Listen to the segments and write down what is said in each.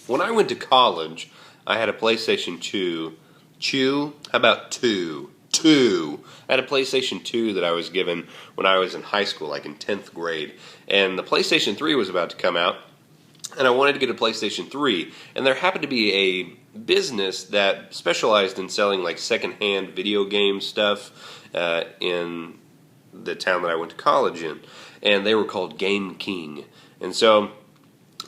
When I went to college, I had a PlayStation 2. How about two? Two. I had a PlayStation 2 that I was given when I was in high school, like in 10th grade. And the PlayStation 3 was about to come out, and I wanted to get a PlayStation 3. And there happened to be a business that specialized in selling like secondhand video game stuff in the town that I went to college in. And they were called Game King. And so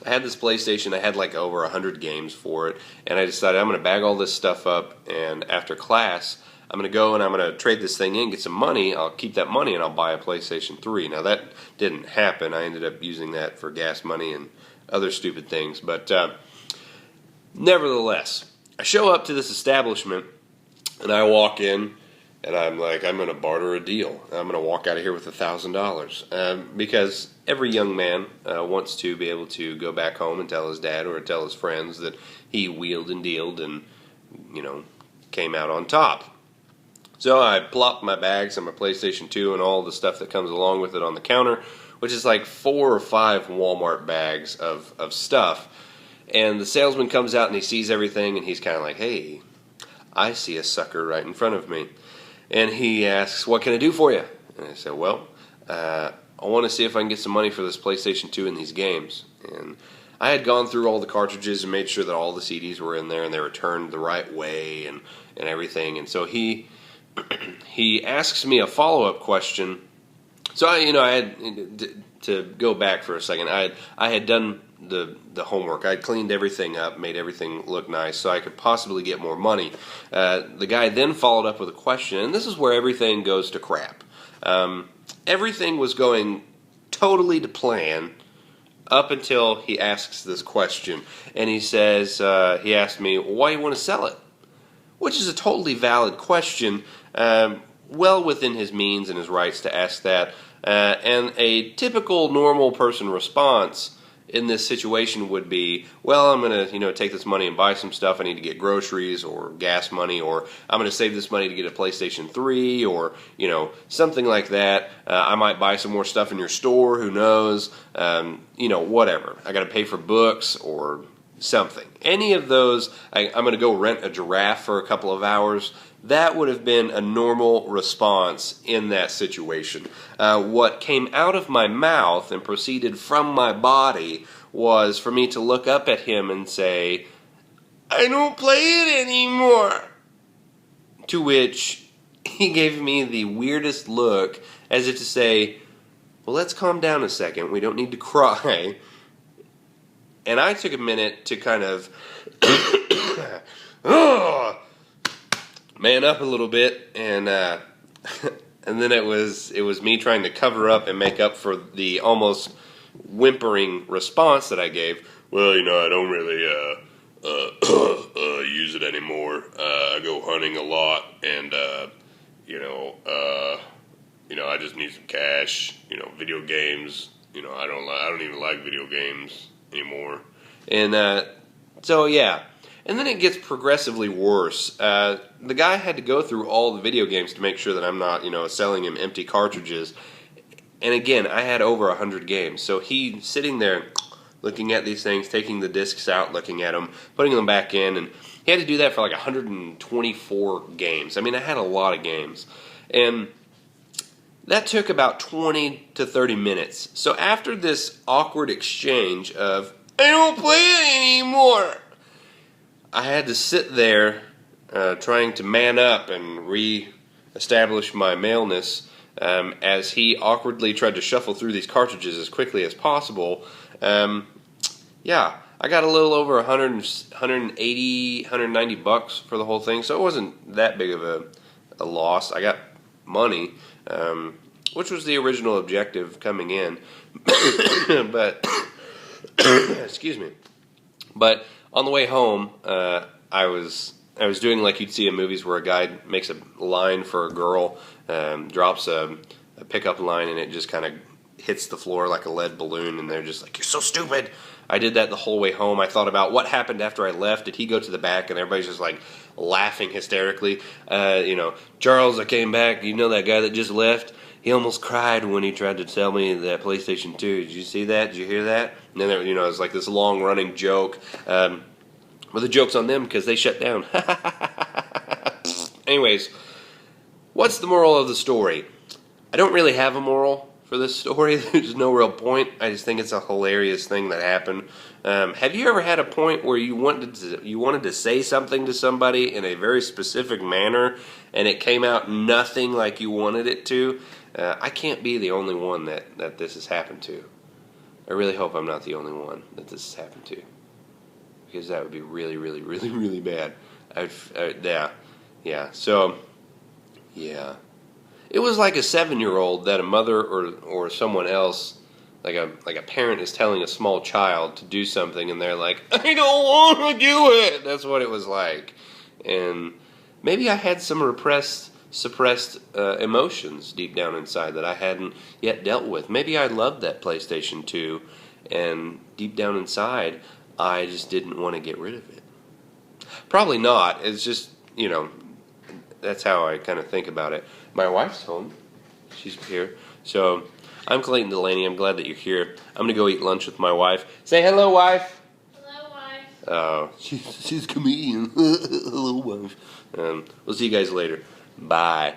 I had this PlayStation. I had like over 100 games for it, and I decided I'm going to bag all this stuff up, and after class I'm going to go and I'm going to trade this thing in, get some money. I'll keep that money and I'll buy a PlayStation 3. Now that didn't happen. I ended up using that for gas money and other stupid things, but nevertheless, I show up to this establishment and I walk in and I'm like, I'm going to barter a deal. I'm going to walk out of here with $1,000 because every young man wants to be able to go back home and tell his dad or tell his friends that he wheeled and dealed and, came out on top. So I plopped my bags and my PlayStation 2 and all the stuff that comes along with it on the counter, which is like 4 or 5 Walmart bags of stuff. And the salesman comes out and he sees everything and he's kind of like, hey, I see a sucker right in front of me. And he asks, what can I do for you? And I said, well, I want to see if I can get some money for this PlayStation 2 and these games. And I had gone through all the cartridges and made sure that all the CDs were in there and they were turned the right way and everything. And so he asks me a follow-up question. So I had to go back for a second. I had done the homework. I'd cleaned everything up, made everything look nice, so I could possibly get more money. The guy then followed up with a question, and this is where everything goes to crap. Everything was going totally to plan up until he asks this question, and he says, he asked me, why do you want to sell it? Which is a totally valid question, well within his means and his rights to ask that. And a typical normal person response in this situation would be, well, I'm going to take this money and buy some stuff. I need to get groceries or gas money, or I'm going to save this money to get a PlayStation 3 or something like that. I might buy some more stuff in your store, who knows, whatever. I got to pay for books or something. Any of those, I'm going to go rent a giraffe for a couple of hours. That would have been a normal response in that situation. What came out of my mouth and proceeded from my body was for me to look up at him and say, I don't play it anymore. To which he gave me the weirdest look, as if to say, well, let's calm down a second. We don't need to cry. And I took a minute to kind of man up a little bit, and then it was me trying to cover up and make up for the almost whimpering response that I gave. Well, I don't really use it anymore. I go hunting a lot, and I just need some cash. Video games. I don't even like video games anymore. And so yeah. And then it gets progressively worse. The guy had to go through all the video games to make sure that I'm not, selling him empty cartridges. And again, I had over 100 games. So he's sitting there looking at these things, taking the discs out, looking at them, putting them back in. And he had to do that for like 124 games. I mean, I had a lot of games. And that took about 20 to 30 minutes. So after this awkward exchange of, I don't play it anymore, I had to sit there trying to man up and re-establish my maleness as he awkwardly tried to shuffle through these cartridges as quickly as possible. Yeah, I got a little over 180, 190 bucks for the whole thing, so it wasn't that big of a loss. I got money, which was the original objective coming in. But, excuse me. But on the way home, I was doing like you'd see in movies where a guy makes a line for a girl, drops a pickup line, and it just kind of hits the floor like a lead balloon, and they're just like, you're so stupid. I did that the whole way home. I thought about what happened after I left. Did he go to the back? And everybody's just like laughing hysterically. Charles, I came back. You know that guy that just left? He almost cried when he tried to tell me that PlayStation 2. Did you see that? Did you hear that? And then, it's like this long-running joke. Well, the joke's on them because they shut down. Anyways, what's the moral of the story? I don't really have a moral for this story. There's no real point. I just think it's a hilarious thing that happened. Have you ever had a point where you wanted to say something to somebody in a very specific manner, and it came out nothing like you wanted it to? I can't be the only one that this has happened to. I really hope I'm not the only one that this has happened to, because that would be really, really, really, really bad. Yeah. So, yeah. It was like a 7-year-old that a mother or someone else, like a parent, is telling a small child to do something, and they're like, "I don't want to do it." That's what it was like. And maybe I had some suppressed emotions deep down inside that I hadn't yet dealt with. Maybe I loved that PlayStation 2, and deep down inside, I just didn't want to get rid of it. Probably not. It's just, that's how I kind of think about it. My wife's home. She's here. So, I'm Clayton Delaney. I'm glad that you're here. I'm going to go eat lunch with my wife. Say hello, wife. Hello, wife. Oh, she's a comedian. Hello, wife. We'll see you guys later. Bye.